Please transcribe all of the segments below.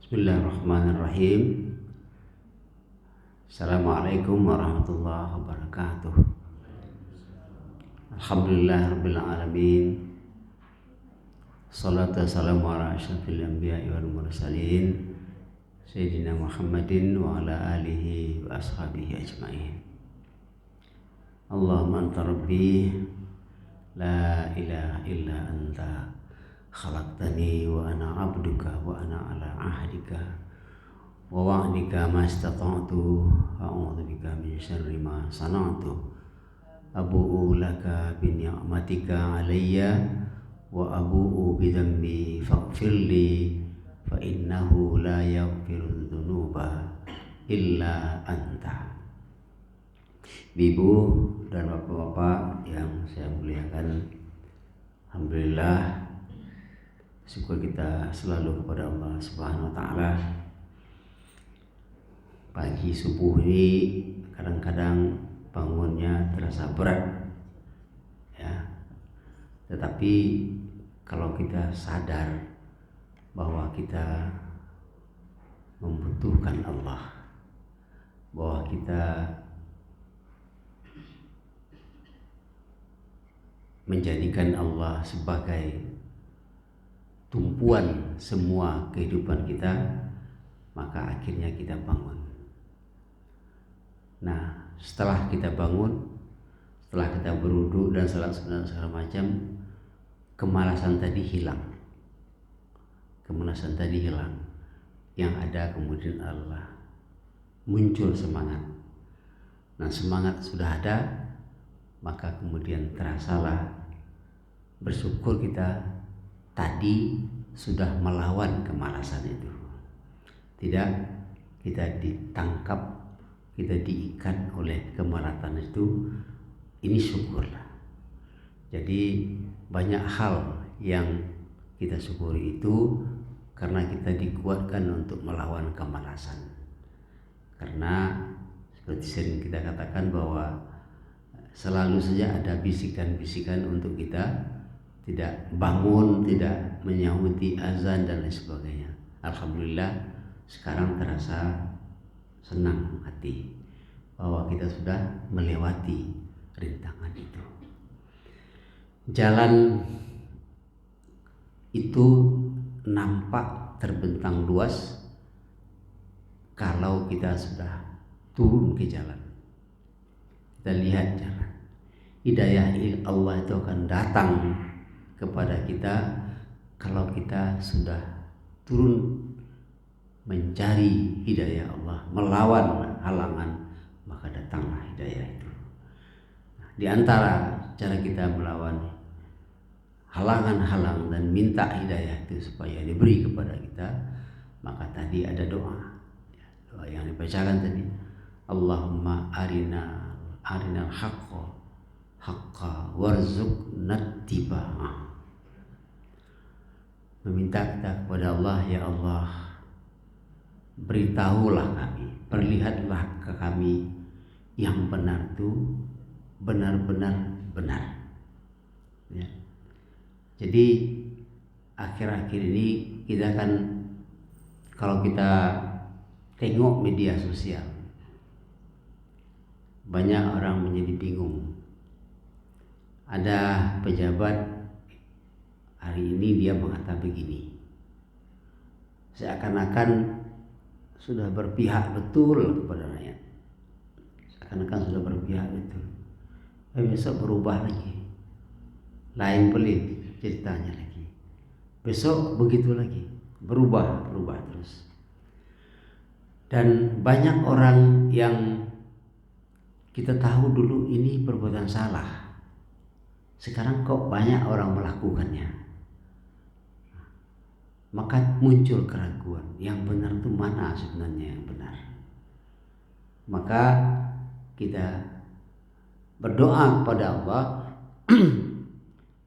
Bismillahirrahmanirrahim. Assalamualaikum warahmatullahi wabarakatuh. Alhamdulillahirabbil alamin. Shalatu wassalamu ala asyrafil anbiya'i wal mursalin Sayyidina Muhammadin wa ala alihi wa ashabihi ajma'in. Allahumma anta rabbi la ilaha illa anta khalaqtani wa ana abduka wa ana ala ahdika wa wa'dika mastata'tu a'udzu bika min syarri ma sana'tu abu'u laka bi ni'matika alayya wa abu'u bi dhanbi faghfirli fa innahu la yaghfiru dzunuba illa anta. Ibu dan bapak-bapak yang saya muliakan, alhamdulillah, syukur kita selalu kepada Allah Subhanahu wa taala. Pagi subuh ini kadang-kadang bangunnya terasa berat, ya. Tetapi kalau kita sadar bahwa kita membutuhkan Allah, bahwa kita menjadikan Allah sebagai tumpuan semua kehidupan kita, maka akhirnya kita bangun. Nah, setelah kita bangun, setelah kita berwudu dan segala macam, kemalasan tadi hilang. Kemalasan tadi hilang. Yang ada kemudian Allah muncul semangat. Nah, semangat sudah ada, maka kemudian terasalah bersyukur kita tadi sudah melawan kemalasan itu. Tidak kita ditangkap, kita diikat oleh kemalasan itu, ini syukurlah. Jadi banyak hal yang kita syukuri itu karena kita dikuatkan untuk melawan kemalasan. Karena seperti sering kita katakan bahwa selalu saja ada bisikan-bisikan untuk kita tidak bangun, tidak menyauti azan dan lain sebagainya. Alhamdulillah sekarang terasa senang hati bahwa kita sudah melewati rintangan itu. Jalan itu nampak terbentang luas kalau kita sudah turun ke jalan. Kita lihat jalan. Hidayah Allah itu akan datang kepada kita kalau kita sudah turun mencari hidayah Allah, melawan halangan, maka datanglah hidayah itu. Nah, di antara cara kita melawan halangan-halangan dan minta hidayah itu supaya diberi kepada kita, maka tadi ada doa yang dibacakan tadi, Allahumma arinal haqqa warzuqna ittiba'ah. Meminta kita kepada Allah, ya Allah, beritahulah kami, perlihatlah ke kami yang benar itu benar-benar benar. Ya. Jadi akhir-akhir ini kita kan, kalau kita tengok media sosial, banyak orang menjadi bingung. Ada pejabat hari ini dia mengatakan begini, seakan-akan sudah berpihak betul kepada rakyat, seakan-akan sudah berpihak betul. Besok berubah lagi, lain pelit ceritanya lagi. Besok begitu lagi, berubah terus. Dan banyak orang yang kita tahu dulu ini perbuatan salah, sekarang kok banyak orang melakukannya. Maka muncul keraguan, yang benar itu mana sebenarnya yang benar. Maka kita berdoa kepada Allah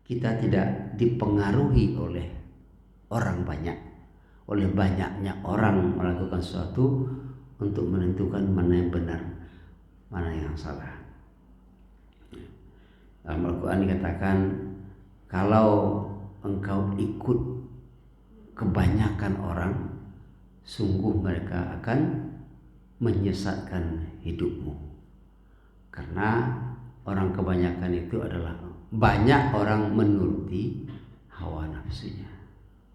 kita tidak dipengaruhi oleh orang banyak, oleh banyaknya orang melakukan sesuatu untuk menentukan mana yang benar, mana yang salah. Dalam Al-Quran dikatakan, kalau engkau ikut kebanyakan orang, sungguh mereka akan menyesatkan hidupmu. Karena orang kebanyakan itu adalah banyak orang menuruti hawa nafsunya.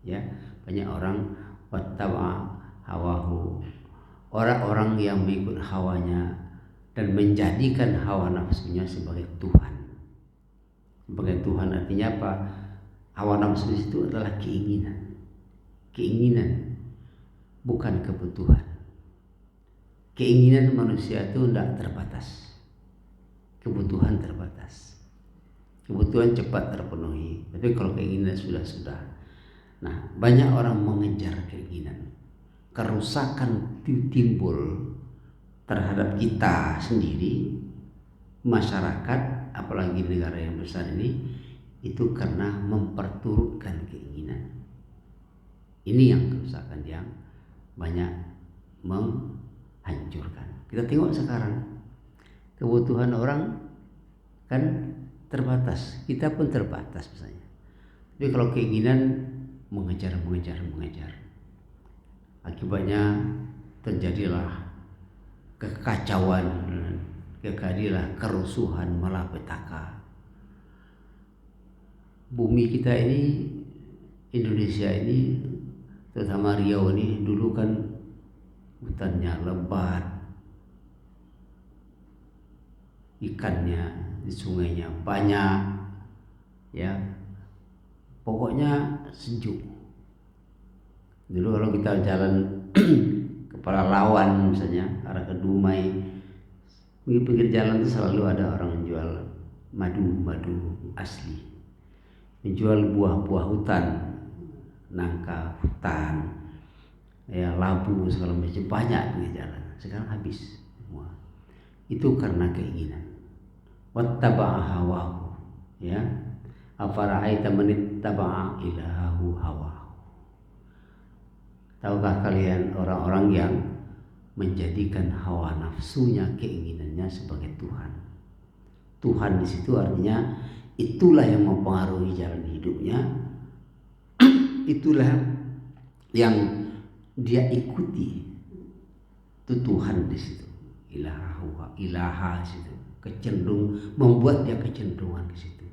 Ya, banyak orang wattaba hawahu. Orang-orang yang mengikut hawanya dan menjadikan hawa nafsunya sebagai Tuhan. Sebagai Tuhan artinya apa? Hawa nafsu itu adalah keinginan. Keinginan, bukan kebutuhan. Keinginan manusia itu tidak terbatas. Kebutuhan terbatas. Kebutuhan cepat terpenuhi. Tapi kalau keinginan sudah. Nah, banyak orang mengejar keinginan. Kerusakan timbul terhadap kita sendiri, masyarakat, apalagi negara yang besar ini, itu karena memperturutkan keinginan. Ini yang kerusakan yang banyak menghancurkan. Kita tengok sekarang, kebutuhan orang kan terbatas, kita pun terbatas misalnya. Tapi kalau keinginan mengejar. Akibatnya terjadilah kekacauan, terjadilah kerusuhan, malapetaka. Bumi kita ini, Indonesia ini, terutama Riau ini, dulu kan hutannya lebat, ikannya di sungainya banyak, ya, pokoknya sejuk. Dulu kalau kita jalan ke Pelalawan misalnya, arah ke Dumai, di pinggir jalan itu selalu ada orang menjual madu asli, menjual buah-buah hutan, nangka hutan, ya, labu segala macam, banyak di jalan. Sekarang habis semua. Itu karena keinginan. Wattaba'a hawahu, ya. Afara'aita man ittaba'a ilahahu hawahu. Tahukah kalian orang-orang yang menjadikan hawa nafsunya, keinginannya sebagai Tuhan? Tuhan di situ artinya itulah yang mempengaruhi jalan hidupnya, itulah yang dia ikuti. Itu Tuhan di situ. Ilaha di situ. Membuat dia kecenderungan di situ.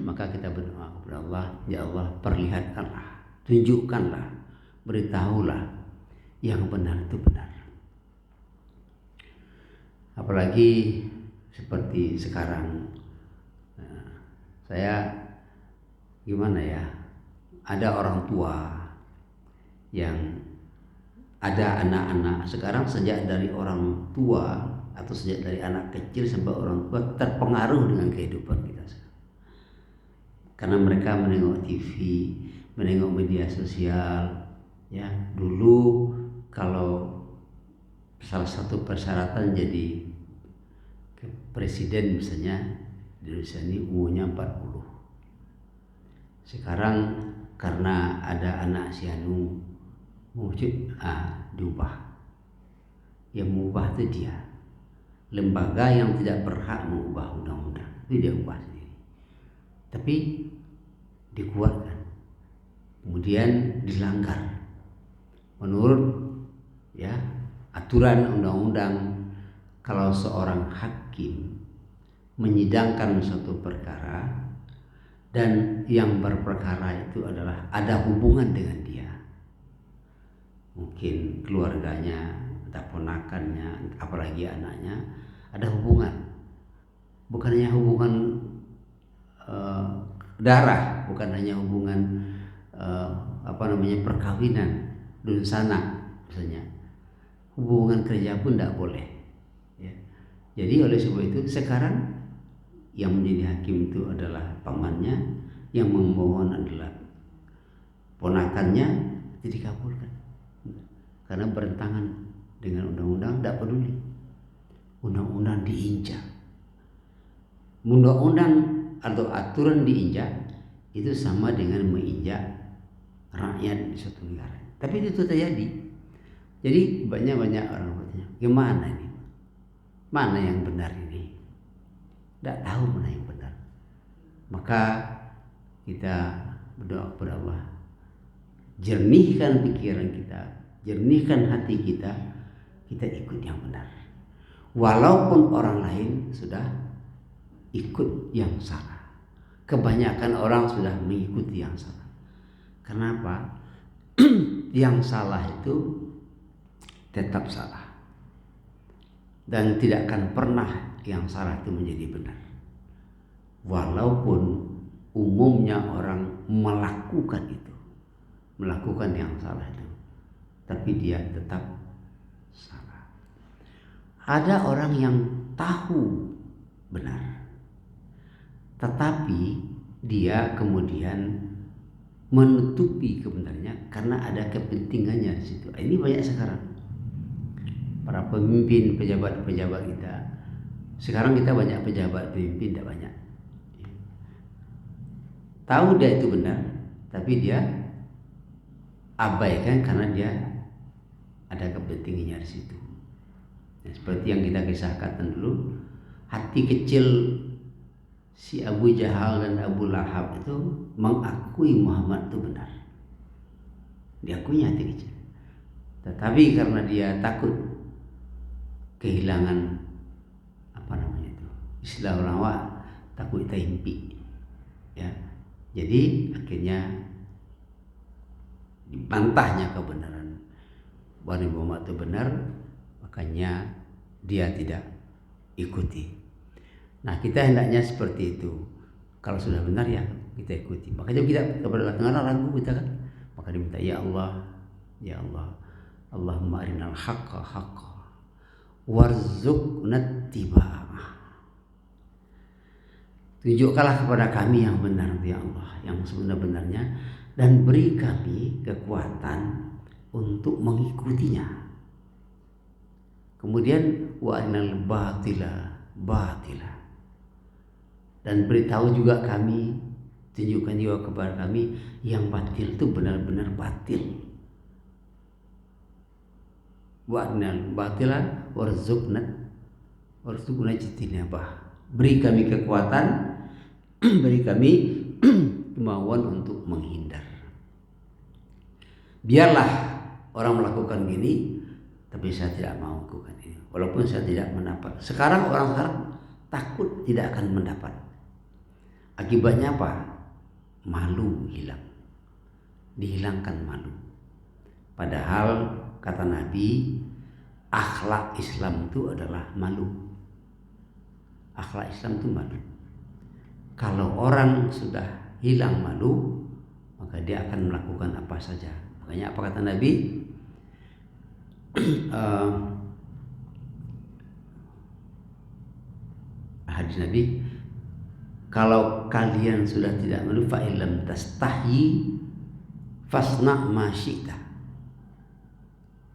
Maka kita berdoa kepada Allah, ya Allah, perlihatkanlah, tunjukkanlah, beritahulah yang benar itu benar. Apalagi seperti sekarang, saya gimana ya, ada orang tua yang ada anak-anak sekarang, sejak dari orang tua atau sejak dari anak kecil sampai orang tua terpengaruh dengan kehidupan kita sekarang. Karena mereka menengok TV, menengok media sosial, ya. Dulu kalau salah satu persyaratan jadi presiden misalnya di Indonesia ini umurnya 40. Sekarang karena ada anak si Anu diubah. Yang mengubah itu dia. Lembaga yang tidak berhak mengubah undang-undang itu dia ubah sendiri. Tapi dikuatkan, kemudian dilanggar menurut, ya, aturan undang-undang. Kalau seorang hakim menyidangkan suatu perkara dan yang berperkara itu adalah ada hubungan dengan dia, mungkin keluarganya, entah ponakannya, apalagi anaknya, ada hubungan, bukan hanya hubungan darah, bukan hanya hubungan perkawinan dunsana misalnya, hubungan kerja pun tidak boleh, ya. Jadi oleh sebab itu sekarang yang menjadi hakim itu adalah pamannya, yang memohon adalah ponakannya, jadi dikabulkan karena bertentangan dengan undang-undang. Tidak peduli, undang-undang diinjak, undang-undang atau aturan diinjak, itu sama dengan menginjak rakyat di suatu negara. Tapi itu terjadi. Jadi banyak orang bertanya, gimana ini? Mana yang benar ini? Tidak tahu mana yang benar. Maka kita berdoa kepada Allah, jernihkan pikiran kita, jernihkan hati kita, kita ikut yang benar. Walaupun orang lain sudah ikut yang salah. Kebanyakan orang sudah mengikuti yang salah. Kenapa? Yang salah itu tetap salah. Dan tidak akan pernah yang salah itu menjadi benar. Walaupun umumnya orang melakukan itu, melakukan yang salah itu, tapi dia tetap salah. Ada orang yang tahu benar, tetapi dia kemudian menutupi kebenarannya karena ada kepentingannya di situ. Ini banyak sekarang. Para pemimpin, pejabat-pejabat kita. Sekarang kita banyak pejabat, pemimpin tidak banyak. Tahu dia itu benar, tapi dia abaikan karena dia ada kepentingannya di situ. Ya, seperti yang kita kisahkan dulu, hati kecil si Abu Jahal dan Abu Lahab itu mengakui Muhammad itu benar. Diakuinya hati kecil. Tetapi karena dia takut kehilangan istilah orang Jawa, takut impi. Ya. Jadi akhirnya dibantahnya kebenaran bahwa Muhammad itu benar, makanya dia tidak ikuti. Nah, kita hendaknya seperti itu. Kalau sudah benar ya kita ikuti. Makanya kita kepada Allah ragu kita kan. Maka diminta ya Allah, Allahumma arinal haqqa haqqa warzuqna ittiba'ah. Tunjukkanlah kepada kami yang benar ya Allah, yang sebenar-benarnya, dan beri kami kekuatan untuk mengikutinya. Kemudian wa arinal batila batila. Dan beritahu juga kami, tunjukkan juga kepada kami yang batil itu benar-benar batil. Wa'nal batila warzuqna jitinabah. Beri kami kekuatan, beri kami kemauan untuk menghindar. Biarlah orang melakukan gini, tapi saya tidak mau melakukan ini. Walaupun saya tidak mendapat. Sekarang orang takut tidak akan mendapat. Akibatnya apa? Malu hilang. Dihilangkan malu. Padahal kata Nabi, akhlak Islam itu adalah malu. Akhlak Islam itu malu. Kalau orang sudah hilang malu, maka dia akan melakukan apa saja. Makanya apa kata Nabi? Hadis Nabi, kalau kalian sudah tidak malu, fa illam tastahi fasna ma syi'ta.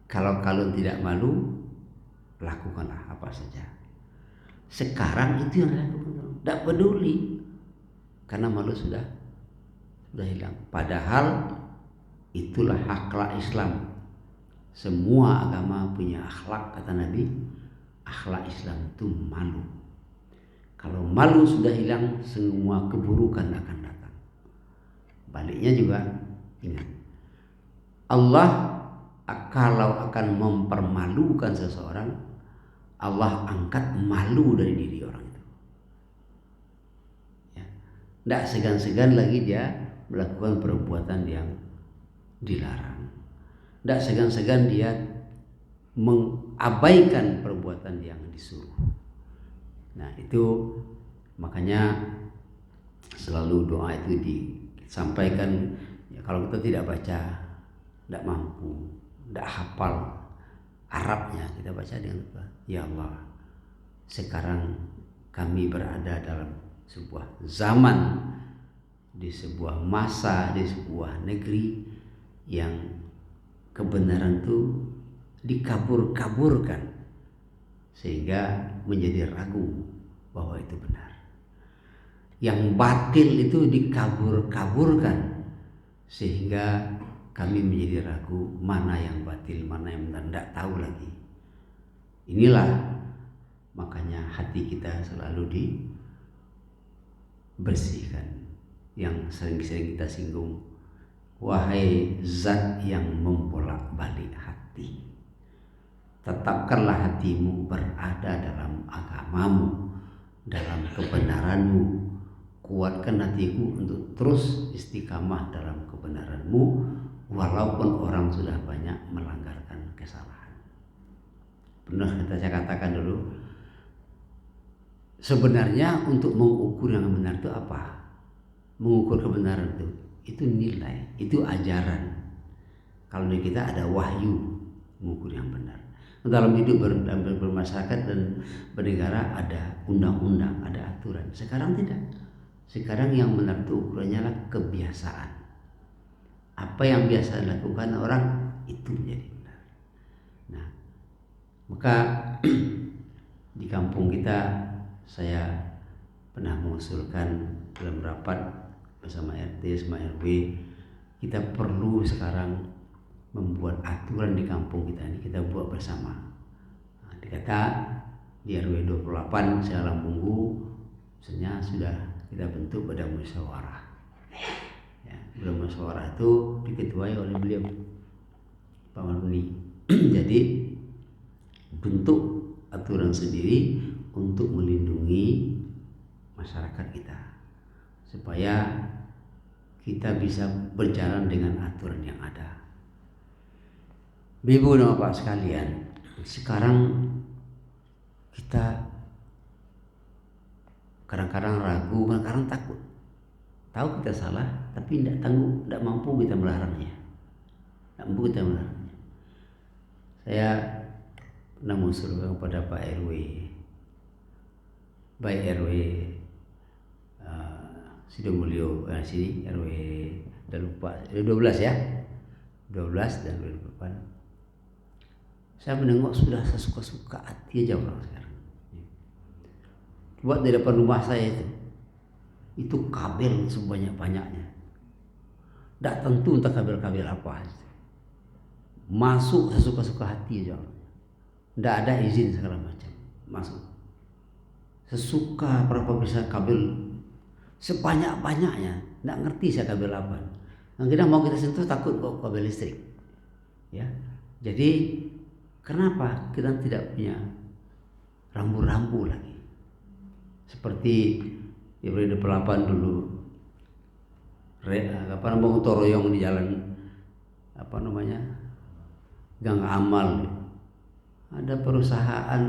Kalau kalian tidak malu, lakukanlah apa saja. Sekarang itu yang dilakukan, tidak peduli karena malu sudah hilang. Padahal itulah akhlak Islam. Semua agama punya akhlak, kata Nabi. Akhlak Islam itu malu. Kalau malu sudah hilang, semua keburukan akan datang. Baliknya juga ingat, Allah kalau akan mempermalukan seseorang, Allah angkat malu dari diri orang itu. Ya. Tidak segan-segan lagi dia melakukan perbuatan yang dilarang. Tidak segan-segan dia mengabaikan perbuatan yang disuruh. Nah itu makanya selalu doa itu disampaikan. Ya, kalau kita tidak baca, tidak mampu, tidak hafal Arabnya, kita baca dengan apa? Ya Allah, sekarang kami berada dalam sebuah zaman, di sebuah masa, di sebuah negeri yang kebenaran itu dikabur-kaburkan sehingga menjadi ragu bahwa itu benar. Yang batil itu dikabur-kaburkan sehingga kami menjadi ragu mana yang batil, mana yang benar, tidak tahu lagi. Inilah makanya hati kita selalu dibersihkan. Yang sering-sering kita singgung, wahai zat yang membolak-balik hati, tetapkanlah hatimu berada dalam agamamu, dalam kebenaranmu. Kuatkan hatiku untuk terus istiqamah dalam kebenaranmu, walaupun orang sudah banyak melanggarkan kesalahan. Pernah saya katakan dulu, sebenarnya untuk mengukur yang benar itu apa? Mengukur kebenaran itu nilai, itu ajaran. Kalau di kita ada wahyu mengukur yang benar. Dalam hidup bermasyarakat dan bernegara ada undang-undang, ada aturan. Sekarang tidak. Sekarang yang benar itu ukurannya adalah kebiasaan. Apa yang biasa dilakukan orang itu menjadi benar. Nah, maka di kampung kita saya pernah mengusulkan dalam rapat bersama RT sama RW, kita perlu sekarang membuat aturan di kampung kita ini, kita buat bersama. Nah, dikata di RW 28 saya Lambunggu, misalnya sudah kita bentuk badan musyawarah. Ya, badan musyawarah itu diketuai oleh beliau Pak Maruni. Jadi bentuk aturan sendiri untuk melindungi masyarakat kita, supaya kita bisa berjalan dengan aturan yang ada. Ibu dan Bapak sekalian, sekarang kita kadang-kadang ragu, kadang-kadang takut. Tahu kita salah, tapi tidak mampu kita melarangnya. Tidak mampu kita melarangnya. Saya pernah mengusulkan kepada Pak RW, baik RW Sidomulyo, sini RW udah lupa, 12 ya, 12 dan 28. Saya menengok sudah sesuka-suka hati aja orang sekarang. Buat di depan rumah saya itu kabel sebanyak-banyaknya. Tidak tentu entah kabel-kabel apa. Masuk sesuka-suka hati aja. Tidak ada izin segala macam. Masuk. Sesuka berapa besar kabel sebanyak-banyaknya. Tidak ngerti saya kabel apa. Yang kita mau kita sentuh takut kok kabel listrik. Ya. Jadi kenapa kita tidak punya rambu-rambu lagi? Seperti di RW 28 dulu, bangun toroyong di jalan Gang Amal. Ada perusahaan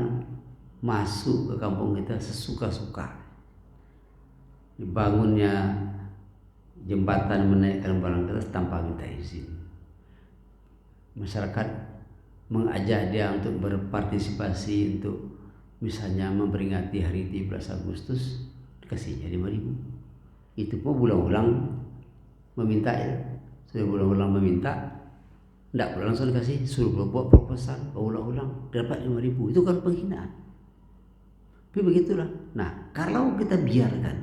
masuk ke kampung kita sesuka-suka. Dibangunnya jembatan menaikkan barang kertas tanpa minta izin. Masyarakat mengajak dia untuk berpartisipasi untuk misalnya memperingati hari 17 Agustus, dikasihnya 5.000. Itu pun berulang-ulang meminta ya. Sudah berulang-ulang meminta, tidak pula langsung dikasih, suruh buat proposal, berulang-ulang, dapat 5.000. Itu kan penghinaan. Tapi begitulah. Nah, kalau kita biarkan,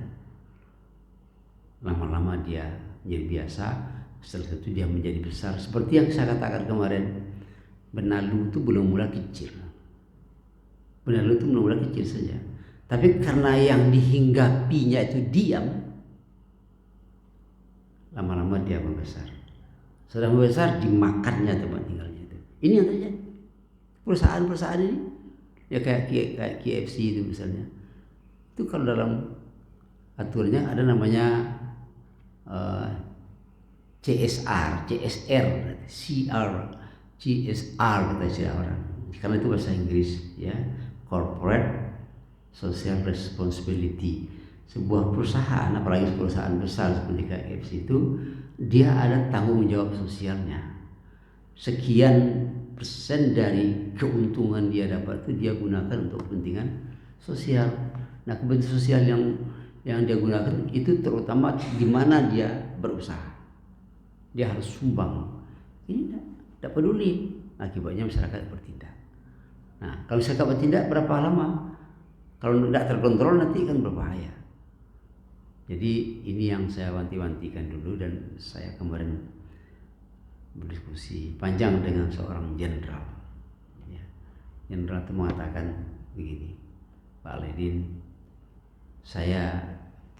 lama-lama dia menjadi biasa, setelah itu dia menjadi besar. Seperti yang saya katakan kemarin, benalu itu belum mulai kecil. Benalu itu belum mulai kecil saja. Tapi karena yang dihinggapinya itu diam, lama-lama dia membesar. Sudah membesar, dimakannya tempat tinggalnya itu. Ini yang terjadi. Perusahaan-perusahaan ini, ya kayak KFC itu misalnya. Itu kalau dalam aturannya ada namanya CSR, kata istilah orang. Karena itu bahasa Inggris, ya, Corporate Social Responsibility. Sebuah perusahaan, apalagi perusahaan besar seperti KFC itu, dia ada tanggung jawab sosialnya. Sekian persen dari keuntungan dia dapat itu dia gunakan untuk kepentingan sosial. Nah, kepentingan sosial yang dia gunakan itu terutama di mana dia berusaha. Dia harus sumbang. Ini tidak peduli. Akibatnya masyarakat bertindak. Nah, kalau masyarakat bertindak berapa lama? Kalau tidak terkontrol nanti kan berbahaya. Jadi ini yang saya wanti-wantikan dulu, dan saya kemarin berdiskusi panjang dengan seorang jenderal. Jenderal itu mengatakan begini, Pak Ledin, saya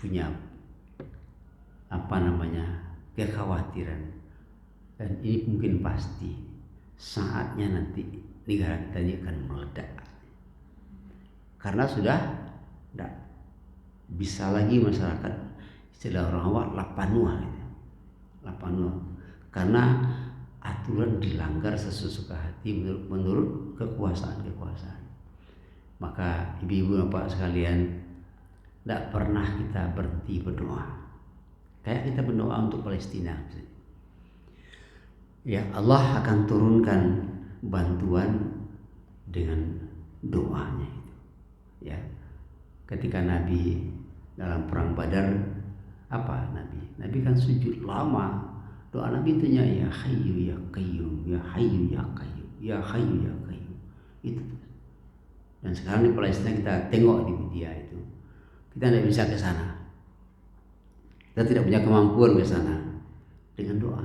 punya kekhawatiran Dan ini mungkin pasti saatnya nanti negara kita ini akan meledak. Karena sudah tidak bisa lagi masyarakat, istilah orang awak lapanua gitu. Lapanua. Karena aturan dilanggar sesuka hati menurut kekuasaan. Maka ibu-ibu bapak sekalian, tidak pernah kita berhenti berdoa. Kayak kita berdoa untuk Palestina. Ya, Allah akan turunkan bantuan dengan doanya itu. Ya. Ketika Nabi dalam perang Badar, apa Nabi? Nabi kan sujud lama. Doa Nabi itu ya Hayyu ya Qayyum, ya Hayyu ya Qayyum, ya Hayyu ya Qayyum. Itu. Dan sekarang di Palestina kita tengok di media itu, kita tidak bisa ke sana. Kita tidak punya kemampuan ke sana dengan doa.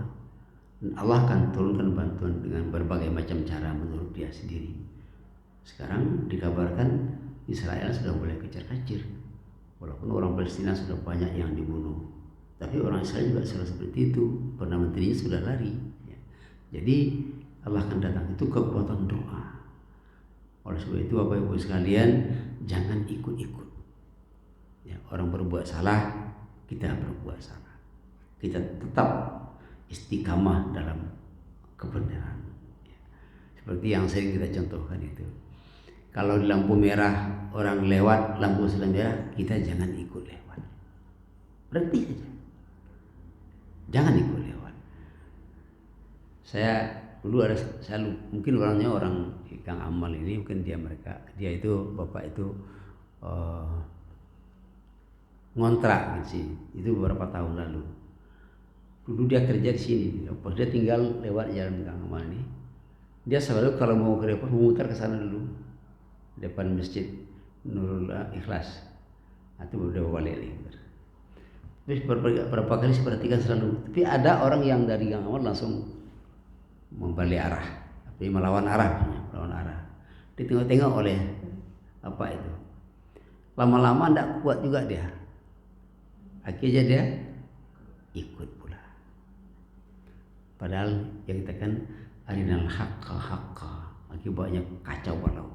Dan Allah akan turunkan bantuan dengan berbagai macam cara menurut Dia sendiri. Sekarang dikabarkan Israel sudah mulai kejar-kejar. Walaupun orang Palestina sudah banyak yang dibunuh, tapi orang Israel juga sudah seperti itu. Perdana Menterinya sudah lari. Jadi Allah akan datang, itu kekuatan doa. Oleh sebab itu Bapak Ibu sekalian, jangan ikut-ikut. Ya, orang berbuat salah, kita berbuat salah. Kita tetap istiqamah dalam kebenaran. Seperti yang sering kita contohkan itu. Kalau di lampu merah orang lewat, lampu sudah merah, kita jangan ikut lewat. Berhenti saja. Jangan ikut lewat. Saya dulu ada, mungkin orangnya orang Kang Amal ini, mungkin dia itu bapak itu ngontrak gitu sih. Itu beberapa tahun lalu. Dulu dia kerja di sini. Pas dia tinggal lewat jalan Kang Amal ini, dia selalu kalau mau ke depan memutar ke sana dulu, depan masjid Nurul Ikhlas. Itu baru balik lagi. Terus berapa kali saya perhatikan selalu. Tapi ada orang yang dari Kang Amal langsung membalik arah, tapi melawan arah. Ditengok-tengok oleh apa itu. Lama-lama tidak kuat juga dia. Akhirnya dia ikut pula. Padahal yang kita kan arinal haqqa. Akibatnya kacau balau.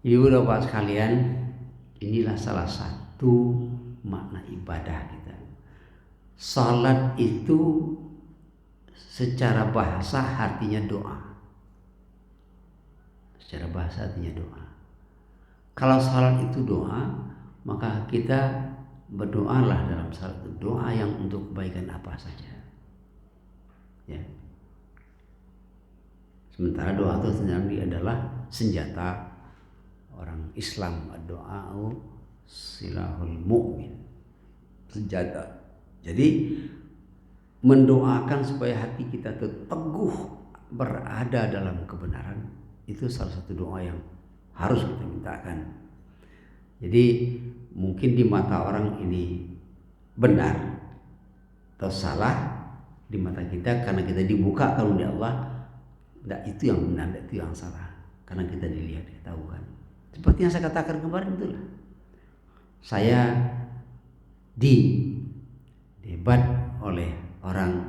Ibu bapak sekalian, inilah salah satu makna ibadah kita. Salat itu secara bahasa artinya doa. Secara bahasa artinya doa. Kalau salat itu doa, maka kita berdoalah dalam salat itu, doa yang untuk kebaikan apa saja. Ya. Sementara doa itu sendiri adalah senjata orang Islam. Doa silahul mu'min, senjata. Jadi mendoakan supaya hati kita teguh berada dalam kebenaran, itu salah satu doa yang harus kita mintakan. Jadi mungkin di mata orang ini benar atau salah di mata kita, karena kita dibuka karunia Allah. Tidak itu yang benar, tidak itu yang salah, karena kita dilihat, diketahukan. Seperti yang saya katakan kemarin, itulah saya didebat oleh orang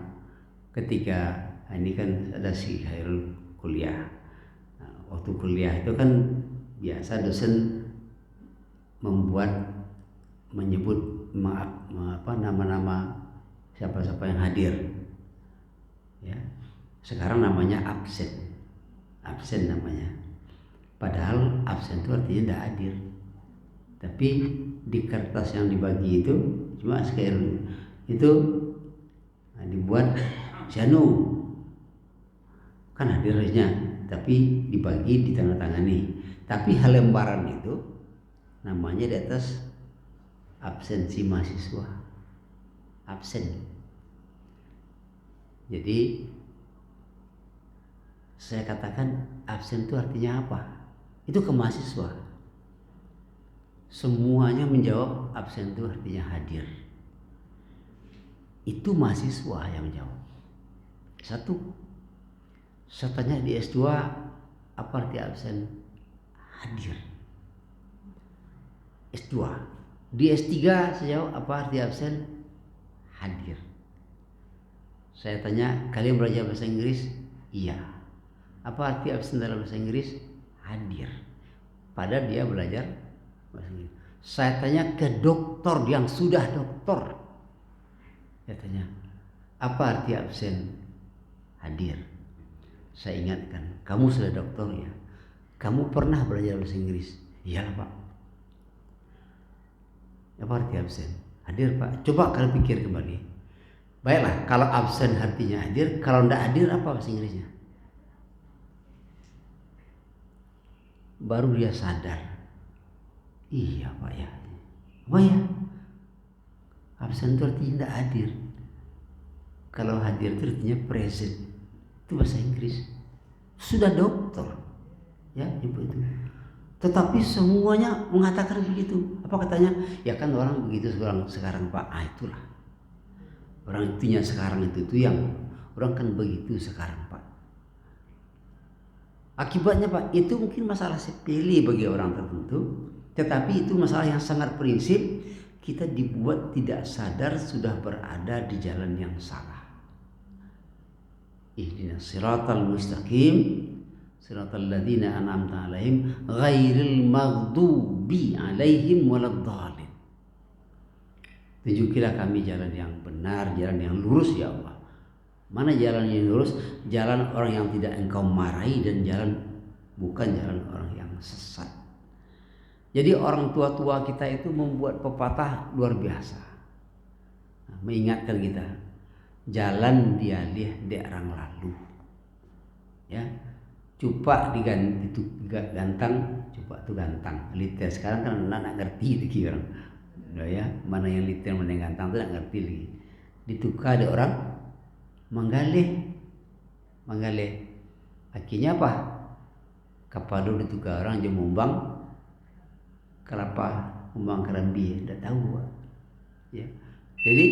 ketika ini kan ada si Khairul kuliah. Nah, waktu kuliah itu kan biasa dosen menyebut nama-nama siapa-siapa yang hadir. Ya, sekarang namanya absen namanya. Padahal absen itu artinya tidak hadir. Tapi di kertas yang dibagi itu cuma sekali itu dibuat Janu kan hadirnya, tapi dibagi ditandatangani. Tapi hal lembaran itu namanya di atas absensi mahasiswa, absen. Jadi saya katakan absen itu artinya apa? Itu ke mahasiswa. Semuanya menjawab absen itu artinya hadir. Itu mahasiswa yang menjawab. Satu, saya tanya di S2 apa arti absen? Hadir. S2. Di S3 saya jawab apa arti absen? Hadir. Saya tanya, kalian belajar bahasa Inggris? Iya. Apa arti absen dalam bahasa Inggris? Hadir. Padahal dia belajar bahasa Inggris. Saya tanya ke dokter yang sudah dokter. Saya tanya, apa arti absen? Hadir. Saya ingatkan, kamu sudah dokter ya? Kamu pernah belajar bahasa Inggris? Iyalah Pak. Apa arti absen? Hadir Pak. Coba kalian pikir kembali. Baiklah, kalau absen artinya hadir, kalau tidak hadir apa bahasa Inggrisnya? Baru dia sadar. Iya Pak ya. Apa ya? Absen itu artinya tidak hadir. Kalau hadir itu artinya present. Itu bahasa Inggris. Sudah dokter. Ya, ibu itu. Tetapi semuanya mengatakan begitu. Apa katanya? Ya kan orang begitu sekarang Pak. Itulah. Orang itunya sekarang itu yang orang kan begitu sekarang Pak. Akibatnya Pak, itu mungkin masalah sepele bagi orang tertentu, tetapi itu masalah yang sangat prinsip. Kita dibuat tidak sadar sudah berada di jalan yang salah. Ihdinas siratal mustaqim, siratal ladzina an'amta 'alaihim ghairil maghdubi 'alaihim waladdallin. Tunjukilah kami jalan yang benar, jalan yang lurus ya Allah. Mana jalan yang lurus? Jalan orang yang tidak engkau marahi dan bukan jalan orang yang sesat. Jadi orang tua-tua kita itu membuat pepatah luar biasa. Mengingatkan kita, jalan dialih di orang lalu. Ya, cupak diganti gantang, cupak itu gantang. Liter sekarang kan anak ngerti lagi orang. Ya, mana yang liter mana yang gantang itu tidak ngerti lagi. Ditukar ada orang menggalih. Akhirnya apa? Kapado ditukar orang jemumbang kelapa umbang kerambi, tidak tahu. Ya. Jadi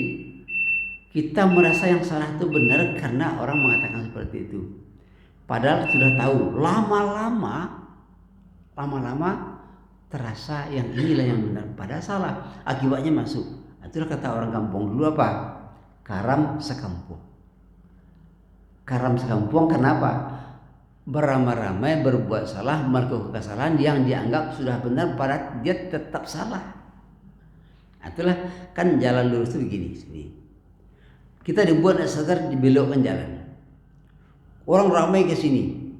kita merasa yang salah itu benar karena orang mengatakan seperti itu. Padahal sudah tahu. Lama-lama terasa yang inilah yang benar, padahal salah. Akibatnya masuk. Itulah kata orang kampung dulu apa? Karam sekampung. Karam sekampung kenapa? Beramai-ramai berbuat salah, melakukan kesalahan yang dianggap sudah benar, padahal dia tetap salah. Itulah kan jalan lurus itu begini. Kita dibuat sadar dibelokkan jalan. Orang ramai ke sini.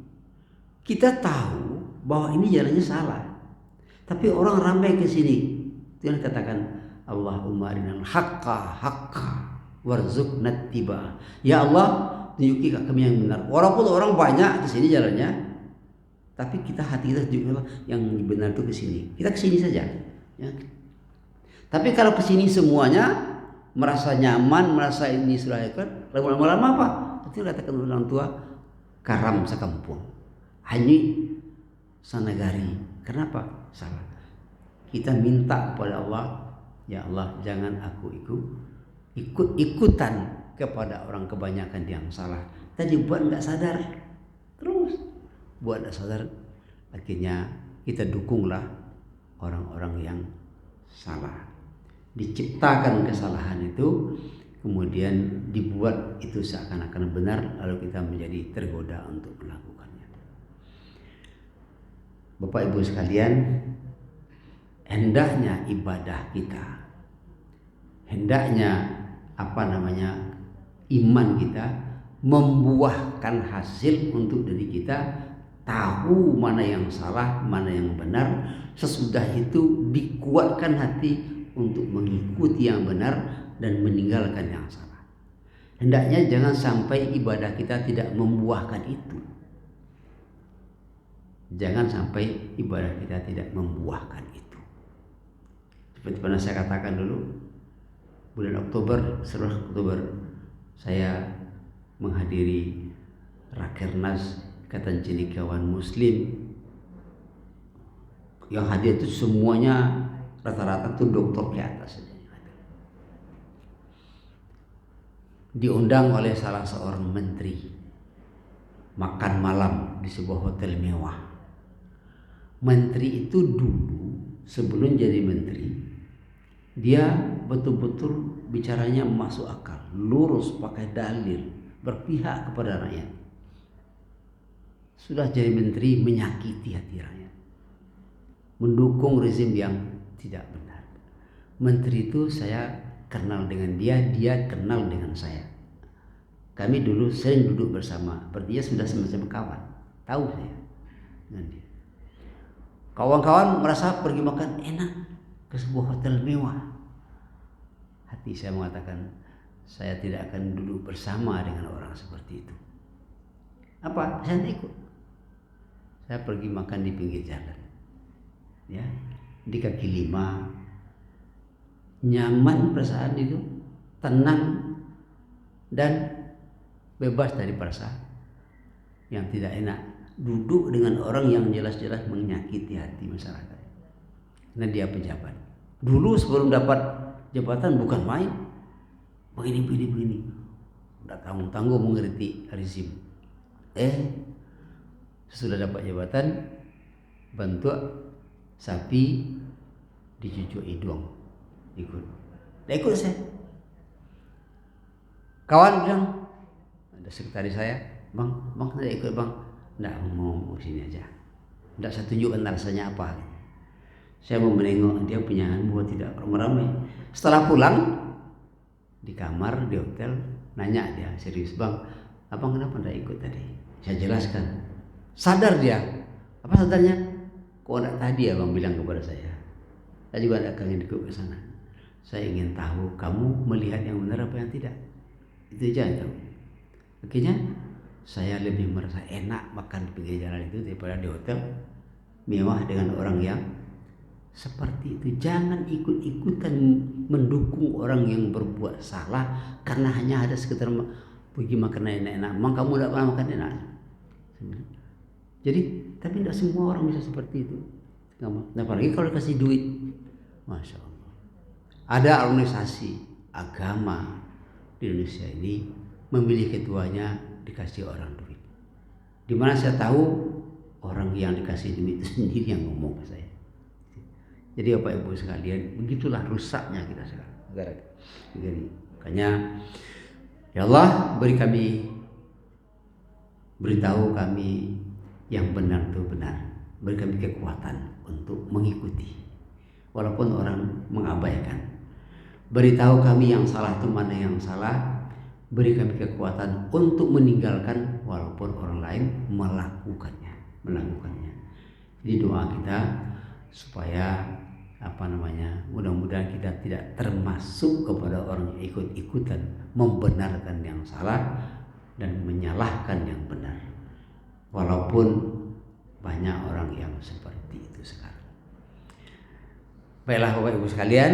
Kita tahu bahwa ini jalannya salah. Tapi orang ramai ke sini. Tuhan katakan, Allahumma arinal haqqa warzuqna ittiba'ah. Ya Allah, tunjuki kami yang benar. Walaupun orang banyak ke sini jalannya, tapi hati kita tunjukkan yang benar itu ke sini. Kita ke sini saja. Ya. Tapi kalau ke sini semuanya merasa nyaman, merasa ini sudah ikut, lama-lama apa? Itu katakan orang tua, karam sekampung. Hanyi sanagari. Kenapa? Salah. Kita minta kepada Allah, ya Allah jangan aku ikut-ikutan kepada orang kebanyakan yang salah. Tadi buat nggak sadar, terus buat nggak sadar, akhirnya kita dukunglah orang-orang yang salah. Diciptakan kesalahan itu, kemudian dibuat itu seakan-akan benar, lalu kita menjadi tergoda untuk melakukannya. Bapak Ibu sekalian, hendaknya ibadah kita, hendaknya iman kita membuahkan hasil untuk diri kita, tahu mana yang salah, mana yang benar. Sesudah itu dikuatkan hati untuk mengikuti yang benar dan meninggalkan yang salah. Hendaknya jangan sampai ibadah kita tidak membuahkan itu. Jangan sampai ibadah kita tidak membuahkan itu. Seperti pernah saya katakan dulu, bulan seluruh Oktober saya menghadiri Rakernas Ikatan Cendekiawan Muslim. Yang hadir itu semuanya rata-rata itu doktor ke atas. Diundang oleh salah seorang menteri makan malam di sebuah hotel mewah. Menteri itu dulu sebelum jadi menteri, dia betul-betul bicaranya masuk akal, lurus, pakai dalil, berpihak kepada rakyat. Sudah jadi menteri menyakiti hati rakyat, mendukung rezim yang tidak benar. Menteri itu saya kenal dengan dia, dia kenal dengan saya. Kami dulu sering duduk bersama, berarti sudah semacam kawan. Tahu saya dengan dia. Kawan-kawan merasa pergi makan enak ke sebuah hotel mewah. Hati saya mengatakan, saya tidak akan duduk bersama dengan orang seperti itu. Apa? Saya tidak ikut. Saya pergi makan di pinggir jalan, ya, di kaki lima, nyaman perasaan itu, tenang dan bebas dari perasaan yang tidak enak. Duduk dengan orang yang jelas-jelas menyakiti hati masyarakat. Karena dia pejabat. Dulu sebelum dapat jabatan bukan main, begini. Tidak tanggung-tanggung mengerti rezim. Sesudah dapat jabatan, bentuk sapi dicucuk hidung, ikut. Tidak ikut saya. Kawan bilang, ada sekretaris saya, bang tidak ikut bang. Tidak, mau sini aja. Tidak saya tunjukkan rasanya apa. Saya mau menengok dia punya buat tidak ramai-ramai. Setelah pulang di kamar di hotel, nanya dia serius, bang, abang kenapa tidak ikut tadi? Saya jelaskan. Sadar dia. Apa sadarnya? Kok tidak tadi abang bilang kepada saya? Saya juga tidak akan ikut ke sana. Saya ingin tahu kamu melihat yang benar apa yang tidak. Itu aja itu. Akhirnya saya lebih merasa enak makan di pinggir jalan itu daripada di hotel mewah dengan orang yang seperti itu. Jangan ikut-ikutan mendukung orang yang berbuat salah karena hanya ada sekedar pergi makan enak-enak. Memang kamu tidak pernah makan enak. Jadi, tapi tidak semua orang bisa seperti itu. Nah, apalagi kalau dikasih duit, masya Allah. Ada organisasi agama di Indonesia ini memilih ketuanya dikasih orang duit. Dimana saya tahu orang yang dikasih duit itu sendiri yang ngomong ke saya. Jadi Bapak Ibu sekalian, begitulah rusaknya kita sekarang. Makanya ya Allah beritahu kami yang benar itu benar, beri kami kekuatan untuk mengikuti walaupun orang mengabaikan. Beritahu kami yang salah itu mana yang salah, beri kami kekuatan untuk meninggalkan walaupun orang lain melakukannya. Jadi doa kita supaya mudah-mudahan kita tidak termasuk kepada orang yang ikut-ikutan membenarkan yang salah dan menyalahkan yang benar. Walaupun banyak orang yang seperti itu sekarang. Baiklah Bapak Ibu sekalian,